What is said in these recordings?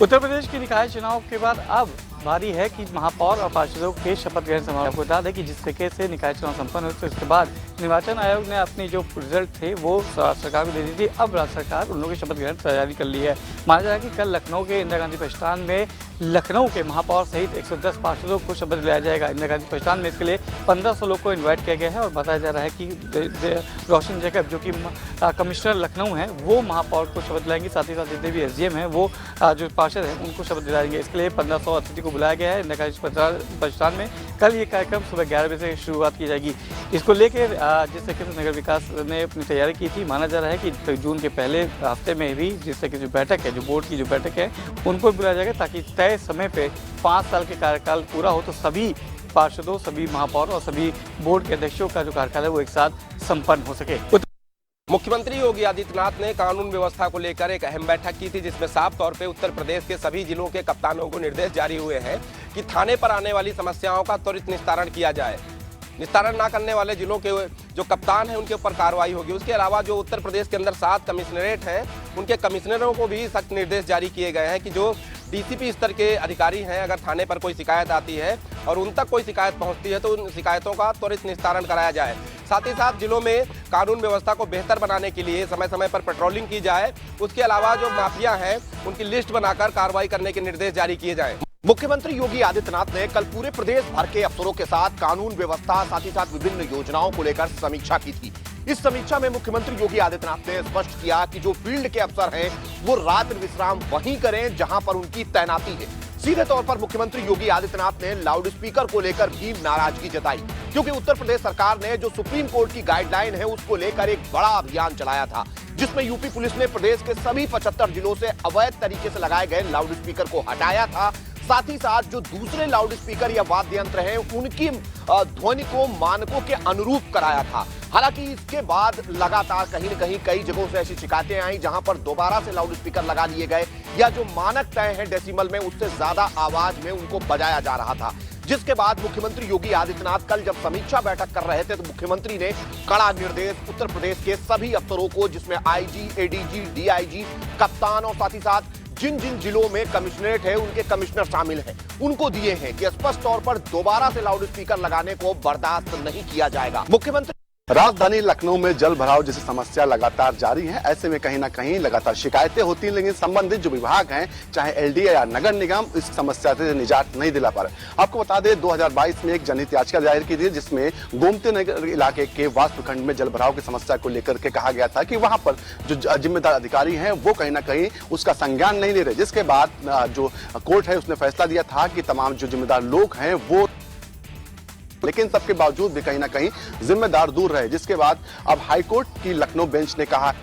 उत्तर प्रदेश के निकाय चुनाव के बाद अब बारी है कि महापौर और पार्षदों के शपथ ग्रहण समारोह। आपको बता दें कि जिस तरीके से निकाय चुनाव संपन्न हुए उसके बाद निर्वाचन आयोग ने अपनी जो रिजल्ट थे वो सरकार को दे दी थी। अब राज्य सरकार उन लोगों की शपथ ग्रहण तैयारी कर ली है। माना जा रहा है कि कल लखनऊ के इंदिरा गांधी प्रतिष्ठान में लखनऊ के महापौर सहित 110 पार्षदों को शपथ दिलाया जाएगा। इंदिरा गांधी प्रतिष्ठान में इसके लिए 1500 लोग को इन्वाइट किया गया है और बताया जा रहा है कि रोशन जैकब जो कि कमिश्नर लखनऊ हैं वो महापौर को शपथ दिलाएंगे। साथ ही साथ जितने भी SDM हैं वो जो पार्षद हैं उनको शपथ दिलाएंगे। इसके लिए 1500 अतिथि को बुलाया गया है। इंदिरा गांधी प्रतिष्ठान में कल ये कार्यक्रम सुबह 11 बजे से शुरुआत की जाएगी। इसको लेकर जिस तरीके से नगर विकास ने अपनी तैयारी की थी, माना जा रहा है कि जून के पहले हफ्ते में भी जिस तरह की जो बैठक है, जो बोर्ड की जो बैठक है, उनको बुलाया जाएगा ताकि तय समय पे 5 साल के कार्यकाल पूरा हो तो सभी पार्षदों, सभी महापौर और सभी बोर्ड के अध्यक्षों का जो कार्यकाल है वो एक साथ संपन्न हो सके। मुख्यमंत्री योगी आदित्यनाथ ने कानून व्यवस्था को लेकर एक अहम बैठक की थी, जिसमें साफ तौर पे उत्तर प्रदेश के सभी जिलों के कप्तानों को निर्देश जारी हुए हैं कि थाने पर आने वाली समस्याओं का त्वरित निस्तारण किया जाए। निस्तारण ना करने वाले जिलों के जो कप्तान हैं उनके ऊपर कार्रवाई होगी। उसके अलावा जो उत्तर प्रदेश के अंदर 7 कमिश्नरेट हैं उनके कमिश्नरों को भी सख्त निर्देश जारी किए गए हैं कि जो DCP स्तर के अधिकारी हैं, अगर थाने पर कोई शिकायत आती है और उन तक कोई शिकायत पहुंचती है तो उन शिकायतों का त्वरित निस्तारण कराया जाए। साथ ही साथ जिलों में कानून व्यवस्था को बेहतर बनाने के लिए समय समय पर पेट्रोलिंग की जाए। उसके अलावा जो माफिया हैं उनकी लिस्ट बनाकर कार्रवाई करने के निर्देश जारी किए जाएं। मुख्यमंत्री योगी आदित्यनाथ ने कल पूरे प्रदेश भर के अफसरों के साथ कानून व्यवस्था, साथ ही साथ विभिन्न योजनाओं को लेकर समीक्षा की थी। इस समीक्षा में मुख्यमंत्री योगी आदित्यनाथ ने स्पष्ट किया कि जो फील्ड के अफसर हैं वो रात्रि विश्राम वहीं करें जहां पर उनकी तैनाती है। सीधे तौर पर मुख्यमंत्री योगी आदित्यनाथ ने लाउड स्पीकर को लेकर भी नाराजगी जताई, क्योंकि उत्तर प्रदेश सरकार ने जो सुप्रीम कोर्ट की गाइडलाइन है उसको लेकर एक बड़ा अभियान चलाया था, जिसमें यूपी पुलिस ने प्रदेश के सभी 75 जिलों से अवैध तरीके से लगाए गए लाउड स्पीकर को हटाया था। साथ ही साथ जो दूसरे लाउड स्पीकर या वाद्य यंत्र हैं उनकी ध्वनि को मानकों के अनुरूप कराया था। हालांकि इसके बाद लगातार कहीं न कहीं कई जगहों से ऐसी शिकायतें आई जहां पर दोबारा से लाउड स्पीकर लगा लिए गए या जो मानक तय है डेसिमल में उससे ज्यादा आवाज में उनको बजाया जा रहा था। जिसके बाद मुख्यमंत्री योगी आदित्यनाथ कल जब समीक्षा बैठक कर रहे थे तो मुख्यमंत्री ने कड़ा निर्देश उत्तर प्रदेश के सभी अफसरों को, जिसमें IG, ADG, DIG, कप्तान और साथ ही साथ जिन जिन जिलों में कमिश्नरेट है उनके कमिश्नर शामिल हैं, उनको दिए हैं कि स्पष्ट तौर पर दोबारा से लाउड स्पीकर लगाने को बर्दाश्त नहीं किया जाएगा। मुख्यमंत्री राजधानी लखनऊ में जल भराव जैसी समस्या लगातार जारी है। ऐसे में कहीं ना कहीं लगातार शिकायतें होती हैं, लेकिन संबंधित जो विभाग हैं, चाहे LDA या नगर निगम, इस समस्या से निजात नहीं दिला पा रहे। आपको बता दें 2022 में एक जनहित याचिका दायर की थी, जिसमें गोमती नगर इलाके के वास्तुखंड में जल भराव की समस्या को लेकर के कहा गया था कि वहां पर जो जिम्मेदार अधिकारी हैं वो कहीं ना कहीं उसका संज्ञान नहीं ले रहे। जिसके बाद जो कोर्ट है उसने फैसला दिया था कि तमाम जो जिम्मेदार लोग हैं वो, लेकिन सबके बावजूद भी कहीं ना कहीं जिम्मेदार दूर रहे। जिसके बाद अब हाईकोर्ट की लखनऊ बेंच ने कहा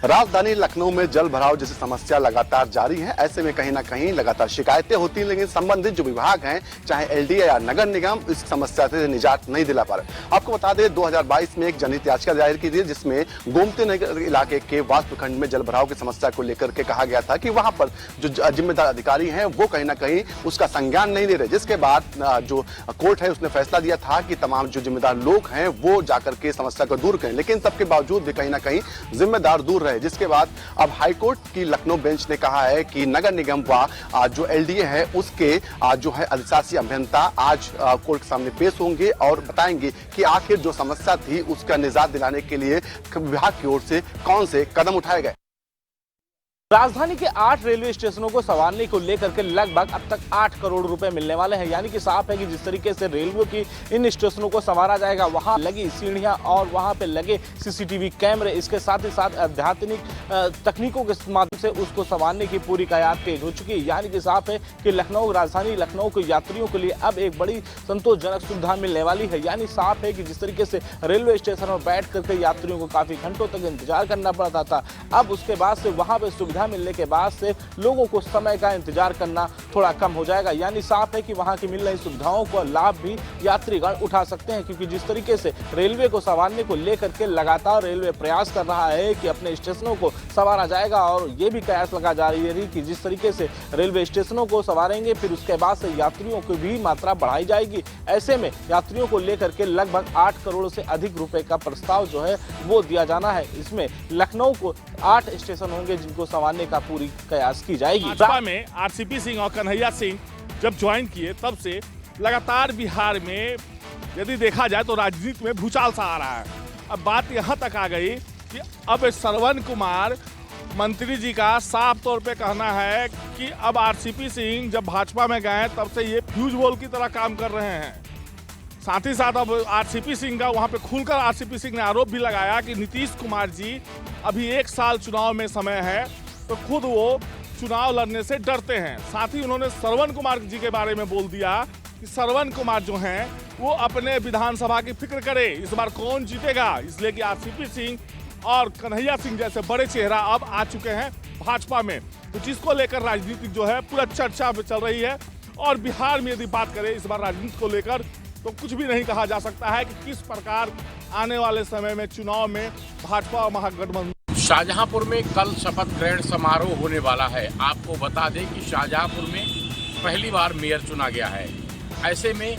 राजधानी लखनऊ में जल भराव जैसी समस्या लगातार जारी है। ऐसे में कहीं ना कहीं लगातार शिकायतें होती हैं, लेकिन संबंधित जो विभाग हैं, चाहे LDA या नगर निगम, इस समस्या से निजात नहीं दिला पा रहे। आपको बता दें 2022 में एक जनहित याचिका दायर की थी, जिसमें गोमती नगर इलाके के वास्तुखंड में जल भराव की समस्या को लेकर के कहा गया था कि वहां पर जो जिम्मेदार अधिकारी हैं वो कहीं ना कहीं उसका संज्ञान नहीं ले रहे। जिसके बाद जो कोर्ट है उसने फैसला दिया था कि तमाम जो जिम्मेदार लोग हैं वो जाकर के समस्या को दूर करें, लेकिन सबके बावजूद भी कहीं ना कहीं जिम्मेदार दूर रहे। जिसके बाद अब हाईकोर्ट की लखनऊ बेंच ने कहा है कि नगर निगम व जो LDA है उसके जो है अधिशासी अभियंता आज कोर्ट के सामने पेश होंगे और बताएंगे कि आखिर जो समस्या थी उसका निजात दिलाने के लिए विभाग की ओर से कौन से कदम उठाए गए। राजधानी के 8 रेलवे स्टेशनों को संवारने को लेकर के लगभग अब तक 8 करोड़ रुपए मिलने वाले हैं। यानी कि साफ है कि जिस तरीके से रेलवे की इन स्टेशनों को संवारा जाएगा, वहां लगी सीढ़ियां और वहां पे लगे CCTV कैमरे, इसके साथ ही साथ अत्याधुनिक तकनीकों के माध्यम से उसको संवारने की पूरी कयाद तेज हो चुकी है। यानी कि साफ है कि लखनऊ, राजधानी लखनऊ के यात्रियों के लिए अब एक बड़ी संतोषजनक सुविधा मिलने वाली है। यानी साफ है कि जिस तरीके से रेलवे स्टेशन में बैठ करके यात्रियों को काफी घंटों तक इंतजार करना पड़ता था, अब उसके बाद से वहां पे सुविधा मिलने के बाद से लोगों को समय का इंतजार करना थोड़ा कम हो जाएगा। यानी साफ है कि वहां की मिल रही सुविधाओं का लाभ भी यात्रीगण उठा सकते हैं, क्योंकि जिस तरीके से रेलवे को संवारने को लेकर के लगातार रेलवे प्रयास कर रहा है कि अपने स्टेशनों को संवारा जाएगा, और ये भी कयास लगा जा रही है कि जिस तरीके से रेलवे स्टेशनों को संवारेंगे फिर उसके बाद से यात्रियों की भी मात्रा बढ़ाई जाएगी। ऐसे में यात्रियों को लेकर के लगभग 8 करोड़ से अधिक रुपए का प्रस्ताव जो है वो दिया जाना है। इसमें लखनऊ को 8 स्टेशन होंगे जिनको संवार संवारने का पूरी प्रयास की जाएगी। भाजपा में आरसीपी सिंह और कन्हैया सिंह जब ज्वाइन किए तब से लगातार बिहार में यदि देखा जाए तो राजनीति में भूचाल सा आ रहा है। अब बात यहाँ तक आ गई कि अब श्रवण कुमार मंत्री जी का साफ तौर पे कहना है कि अब आरसीपी सिंह जब भाजपा में गए तब से ये फ्यूज बॉल की तरह काम कर रहे हैं। साथ ही साथ अब आरसीपी सिंह का वहाँ पे खुलकर आरसीपी सिंह ने आरोप भी लगाया कि नीतीश कुमार जी अभी 1 साल चुनाव में समय है तो खुद वो चुनाव लड़ने से डरते हैं। साथ ही उन्होंने श्रवण कुमार जी के बारे में बोल दिया कि श्रवण कुमार जो हैं वो अपने विधानसभा की फिक्र करे, इस बार कौन जीतेगा, इसलिए कि आरसीपी सिंह और कन्हैया सिंह जैसे बड़े चेहरा अब आ चुके हैं भाजपा में, तो जिसको लेकर राजनीति जो है पूरा चर्चा में चल रही है। और बिहार में यदि बात करें इस बार राजनीति को लेकर तो कुछ भी नहीं कहा जा सकता है कि किस प्रकार आने वाले समय में चुनाव में भाजपा और महागठबंधन। शाहजहांपुर में कल शपथ ग्रहण समारोह होने वाला है। आपको बता दें कि शाहजहांपुर में पहली बार मेयर चुना गया है। ऐसे में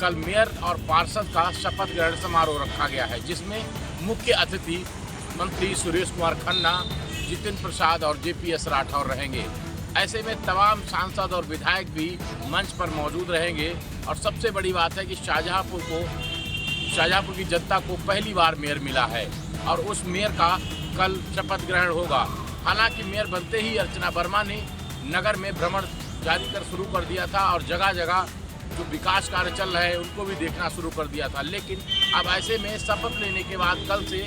कल मेयर और पार्षद का शपथ ग्रहण समारोह रखा गया है, जिसमें मुख्य अतिथि मंत्री सुरेश कुमार खन्ना, जितिन प्रसाद और जेपीएस राठौर रहेंगे। ऐसे में तमाम सांसद और विधायक भी मंच पर मौजूद रहेंगे। और सबसे बड़ी बात है कि शाहजहांपुर की जनता को पहली बार मेयर मिला है और उस मेयर का कल शपथ ग्रहण होगा। हालांकि मेयर बनते ही अर्चना वर्मा ने नगर में भ्रमण जारी कर शुरू कर दिया था और जगह जगह जो विकास कार्य चल रहे हैं उनको भी देखना शुरू कर दिया था। लेकिन अब ऐसे में शपथ लेने के बाद कल से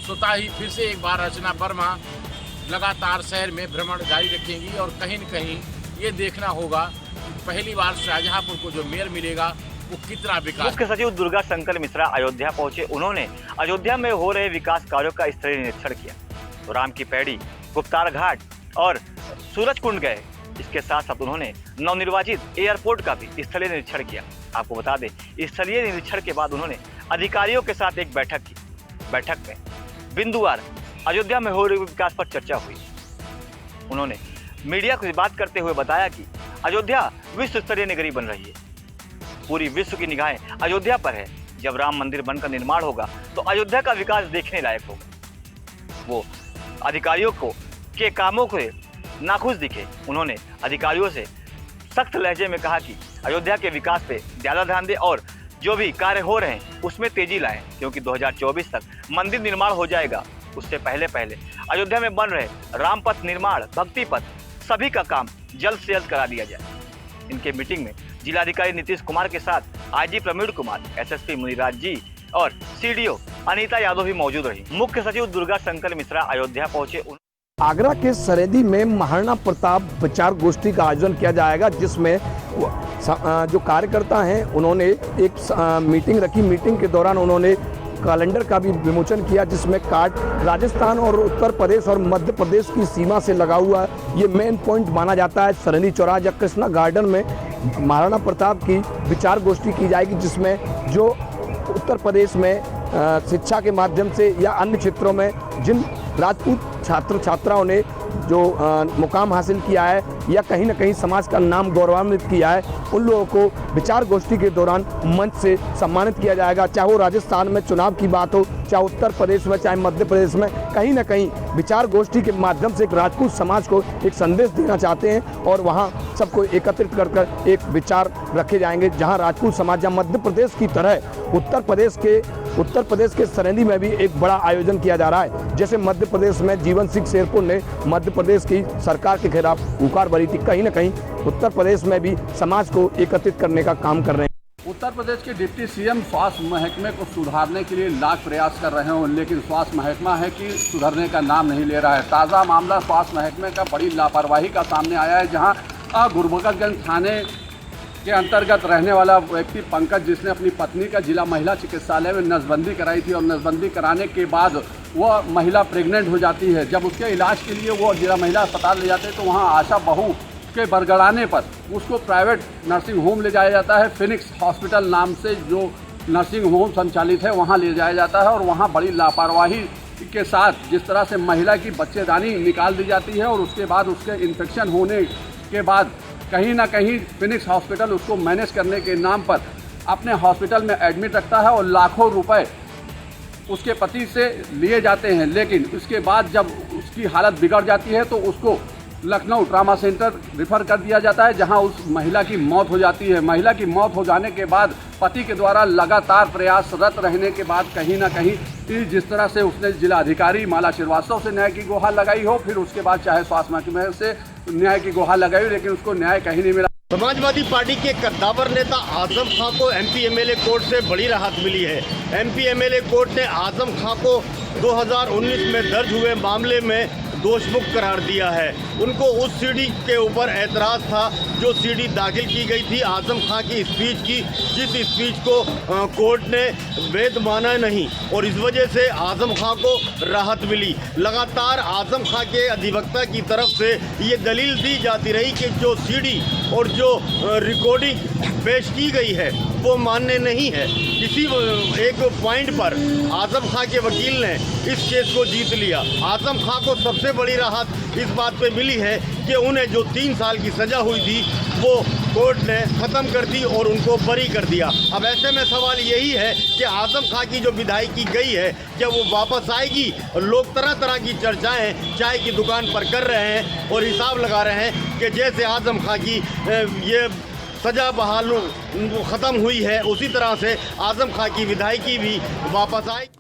स्वतः ही फिर से एक बार अर्चना वर्मा लगातार शहर में भ्रमण जारी रखेंगी और कहीं न कहीं ये देखना होगा कि पहली बार शाहजहांपुर को जो मेयर मिलेगा वो कितना विकास। मुख्य सचिव दुर्गा शंकर मिश्रा अयोध्या पहुंचे। उन्होंने अयोध्या में हो रहे विकास कार्यों का स्तरीय निरीक्षण किया। तो राम की पैड़ी, गुप्तार घाट और सूरज कुंड गए। इसके साथ साथ उन्होंने नवनिर्वाचित एयरपोर्ट का भी स्थलीय निरीक्षण किया। आपको बता दें, स्थलीय निरीक्षण के बाद उन्होंने अधिकारियों के साथ एक बैठक की। बैठक में बिंदुवार अयोध्या में हो रहे विकास पर चर्चा हुई। उन्होंने मीडिया से बात करते हुए बताया कि अयोध्या विश्व स्तरीय नगरी बन रही है। पूरी विश्व की निगाहें अयोध्या पर है। जब राम मंदिर बनकर निर्माण होगा तो अयोध्या का विकास देखने लायक होगा। वो अधिकारियों के कामों को नाखुश दिखे। उन्होंने अधिकारियों से सख्त लहजे में कहा कि अयोध्या के विकास पे ज्यादा ध्यान दें और जो भी कार्य हो रहे हैं उसमें तेजी लाएं, क्योंकि 2024 तक मंदिर निर्माण हो जाएगा। उससे पहले अयोध्या में बन रहे राम पथ निर्माण, भक्ति पथ, सभी का काम जल्द से जल्द करा दिया जाए। इनके मीटिंग में जिलाधिकारी नीतीश कुमार के साथ आईजी प्रवीण कुमार, एसएसपी मुनिराज जी और सीडीओ अनीता यादव भी मौजूद रही। मुख्य सचिव दुर्गा शंकर मिश्रा अयोध्या पहुंचे। आगरा के सरेदी में महाराणा प्रताप विचार गोष्ठी का आयोजन किया जाएगा, जिसमें जो कार्यकर्ता हैं उन्होंने एक मीटिंग रखी। मीटिंग के दौरान उन्होंने कैलेंडर का भी विमोचन किया, जिसमें कार्ड राजस्थान और उत्तर प्रदेश और मध्य प्रदेश की सीमा से लगा हुआ ये मेन पॉइंट माना जाता है। सरेंदी चौराहा या कृष्णा गार्डन में महाराणा प्रताप की विचार गोष्ठी की जाएगी, जिसमें जो उत्तर प्रदेश में शिक्षा के माध्यम से या अन्य क्षेत्रों में जिन राजपूत छात्र छात्राओं ने जो मुकाम हासिल किया है या कहीं ना कहीं समाज का नाम गौरवान्वित किया है, उन लोगों को विचार गोष्ठी के दौरान मंच से सम्मानित किया जाएगा। चाहे वो राजस्थान में चुनाव की बात हो, चाहे उत्तर प्रदेश में, चाहे मध्य प्रदेश में, कहीं ना कहीं विचार गोष्ठी के माध्यम से एक राजपूत समाज को एक संदेश देना चाहते हैं और वहाँ सबको एकत्रित कर एक विचार रखे जाएंगे। जहाँ राजपूत समाज या मध्य प्रदेश की तरह उत्तर प्रदेश के सरेंदी में भी एक बड़ा आयोजन किया जा रहा है। जैसे मध्य प्रदेश में जीवन सिंह शेरपुर ने मध्य प्रदेश की सरकार के खिलाफ हुंकार भरी थी, कहीं ना कहीं उत्तर प्रदेश में भी समाज को एकत्रित करने का काम कर रहे हैं। उत्तर प्रदेश के डिप्टी सीएम स्वास्थ्य महकमे को सुधारने के लिए लाख प्रयास कर रहे हैं, लेकिन स्वास्थ्य महकमा है कि सुधरने का नाम नहीं ले रहा है। ताज़ा मामला स्वास्थ्य महकमे का बड़ी लापरवाही का सामने आया है, जहाँ गुरबखशगंज थाने के अंतर्गत रहने वाला व्यक्ति पंकज, जिसने अपनी पत्नी का जिला महिला चिकित्सालय में नसबंदी कराई थी और नसबंदी कराने के बाद वह महिला प्रेग्नेंट हो जाती है। जब उसके इलाज के लिए वो जिला महिला अस्पताल ले जाते हैं तो वहाँ आशा बहू के बरगड़ाने पर उसको प्राइवेट नर्सिंग होम ले जाया जाता है। फिनिक्स हॉस्पिटल नाम से जो नर्सिंग होम संचालित है वहाँ ले जाया जाता है और वहाँ बड़ी लापरवाही के साथ जिस तरह से महिला की बच्चेदानी निकाल दी जाती है और उसके बाद उसके इन्फेक्शन होने के बाद कहीं ना कहीं फिनिक्स हॉस्पिटल उसको मैनेज करने के नाम पर अपने हॉस्पिटल में एडमिट रखता है और लाखों रुपए उसके पति से लिए जाते हैं, लेकिन उसके बाद जब उसकी हालत बिगड़ जाती है तो उसको लखनऊ ट्रामा सेंटर रिफ़र कर दिया जाता है, जहां उस महिला की मौत हो जाती है। महिला की मौत हो जाने के बाद पति के द्वारा लगातार प्रयासरत रहने के बाद कहीं ना कहीं जिस तरह से उसने जिलाधिकारी माला श्रीवास्तव से न्याय की गुहार लगाई हो, फिर उसके बाद चाहे स्वास्थ्य महकमे से न्याय की गुहार लगाई हो, लेकिन उसको न्याय कहीं नहीं मिला। समाजवादी पार्टी के कद्दावर नेता आजम खां को एमपी एमएलए कोर्ट से बड़ी राहत मिली है। एमपी एमएलए कोर्ट ने आजम खां को 2019 में दर्ज हुए मामले में दोषमुक्त करार दिया है। उनको उस सीडी के ऊपर ऐतराज़ था जो सीडी दाखिल की गई थी आजम खां की स्पीच की, जिस स्पीच को कोर्ट ने वैध माना नहीं, और इस वजह से आजम खां को राहत मिली। लगातार आजम खां के अधिवक्ता की तरफ से ये दलील दी जाती रही कि जो सीडी और जो रिकॉर्डिंग पेश की गई है वो मान्य नहीं है। किसी एक पॉइंट पर आजम खां के वकील ने इस केस को जीत लिया। आजम खां को सबसे बड़ी राहत इस बात पे मिली है कि उन्हें जो 3 साल की सज़ा हुई थी वो कोर्ट ने ख़त्म कर दी और उनको बरी कर दिया। अब ऐसे में सवाल यही है कि आजम खां की जो विदाई की गई है क्या वो वापस आएगी? लोग तरह तरह की चर्चाएं चाय की दुकान पर कर रहे हैं और हिसाब लगा रहे हैं कि जैसे आजम खां की ये सज़ा बहाल ख़त्म हुई है, उसी तरह से आजम खां की विदाई भी वापस आएगी।